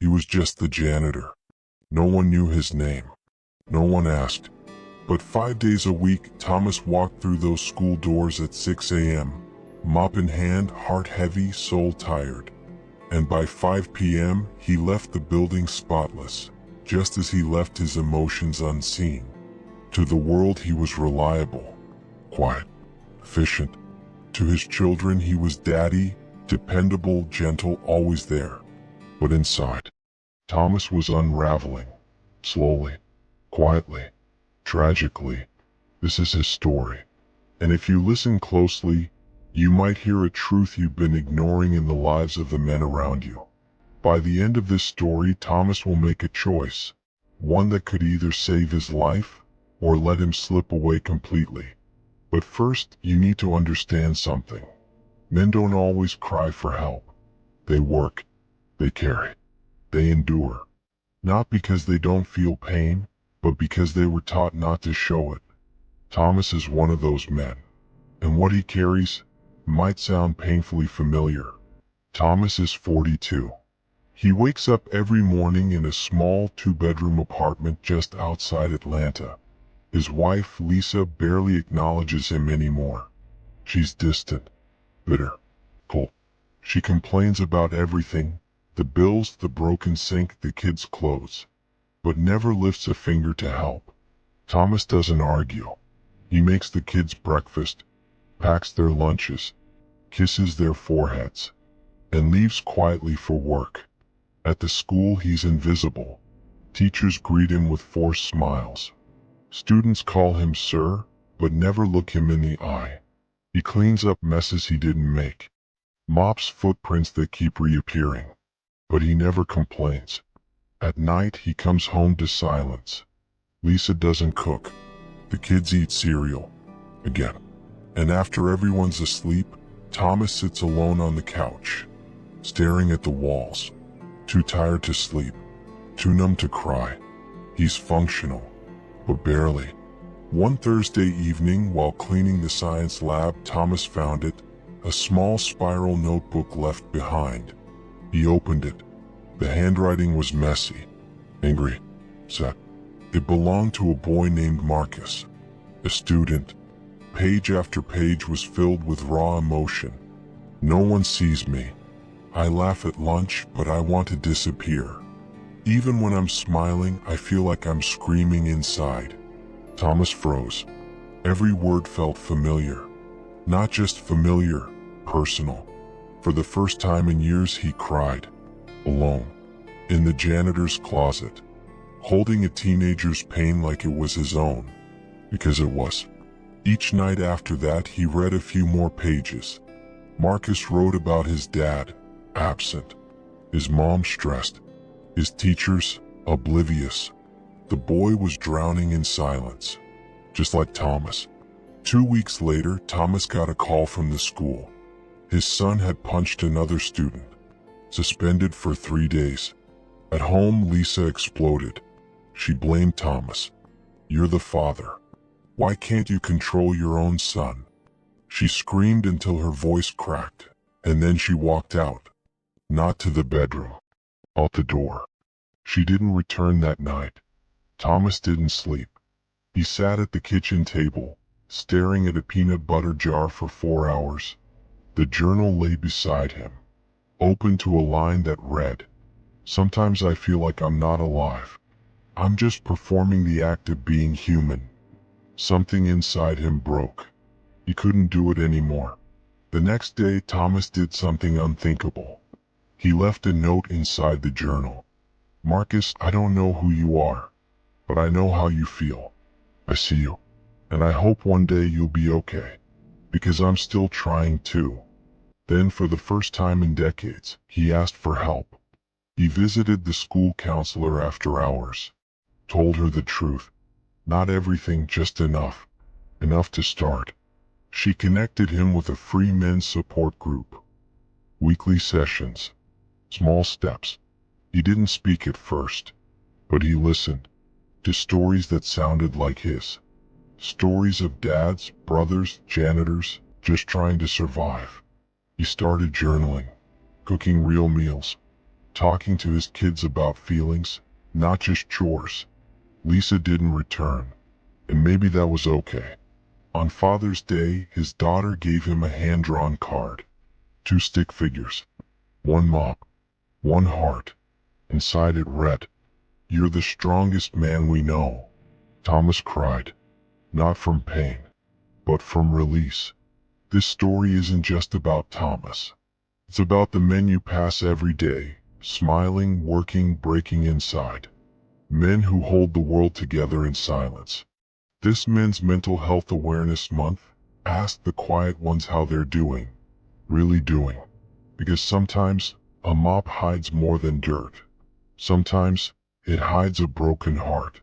He was just the janitor. No one knew his name. No one asked. But 5 days a week, Thomas walked through those school doors at 6 a.m., mop in hand, heart heavy, soul tired. And by 5 p.m., he left the building spotless, just as he left his emotions unseen. To the world he was reliable, quiet, efficient. To his children he was daddy, dependable, gentle, always there. But inside, Thomas was unraveling, slowly, quietly, tragically. This is his story. And if you listen closely, you might hear a truth you've been ignoring in the lives of the men around you. By the end of this story, Thomas will make a choice, one that could either save his life or let him slip away completely. But first, you need to understand something. Men don't always cry for help. They work, they carry, they endure. Not because they don't feel pain, but because they were taught not to show it. Thomas is one of those men. And what he carries might sound painfully familiar. Thomas is 42. He wakes up every morning in a small 2-bedroom apartment just outside Atlanta. His wife, Lisa, barely acknowledges him anymore. She's distant, bitter, cold. She complains about everything, the bills, the broken sink, the kids' clothes, but never lifts a finger to help. Thomas doesn't argue. He makes the kids breakfast, packs their lunches, kisses their foreheads, and leaves quietly for work. At the school he's invisible. Teachers greet him with forced smiles. Students call him sir, but never look him in the eye. He cleans up messes he didn't make, mops footprints that keep reappearing, but he never complains. At night he comes home to silence. Lisa doesn't cook. The kids eat cereal. Again. And after everyone's asleep, Thomas sits alone on the couch, staring at the walls. Too tired to sleep, too numb to cry. He's functional, but barely. One Thursday evening, while cleaning the science lab, Thomas found it, a small spiral notebook left behind. He opened it. The handwriting was messy, angry, sad. It belonged to a boy named Marcus, a student. Page after page was filled with raw emotion. No one sees me. I laugh at lunch, but I want to disappear. Even when I'm smiling, I feel like I'm screaming inside. Thomas froze. Every word felt familiar. Not just familiar, personal. For the first time in years he cried. Alone. In the janitor's closet. Holding a teenager's pain like it was his own. Because it was. Each night after that he read a few more pages. Marcus wrote about his dad, absent. His mom stressed. His teachers, oblivious. The boy was drowning in silence. Just like Thomas. 2 weeks later, Thomas got a call from the school. His son had punched another student. Suspended for 3 days. At home, Lisa exploded. She blamed Thomas. You're the father. Why can't you control your own son? She screamed until her voice cracked, and then she walked out. Not to the bedroom. Out the door. She didn't return that night. Thomas didn't sleep. He sat at the kitchen table, staring at a peanut butter jar for 4 hours. The journal lay beside him, open to a line that read, "Sometimes I feel like I'm not alive. I'm just performing the act of being human." Something inside him broke. He couldn't do it anymore. The next day, Thomas did something unthinkable. He left a note inside the journal. Marcus, I don't know who you are, but I know how you feel. I see you, and I hope one day you'll be okay, because I'm still trying too. Then, for the first time in decades, he asked for help. He visited the school counselor after hours, told her the truth. Not everything, just enough. Enough to start. She connected him with a free men's support group. Weekly sessions. Small steps. He didn't speak at first, but he listened to stories that sounded like his. Stories of dads, brothers, janitors, just trying to survive. He started journaling, cooking real meals, talking to his kids about feelings, not just chores. Lisa didn't return, and maybe that was okay. On Father's Day, his daughter gave him a hand-drawn card. 2 stick figures. 1 mop. 1 heart. Inside it read, "You're the strongest man we know." Thomas cried. Not from pain, but from release. This story isn't just about Thomas. It's about the men you pass every day, smiling, working, breaking inside. Men who hold the world together in silence. This Men's Mental Health Awareness Month, ask the quiet ones how they're doing. Really doing. Because sometimes, a mop hides more than dirt. Sometimes, it hides a broken heart.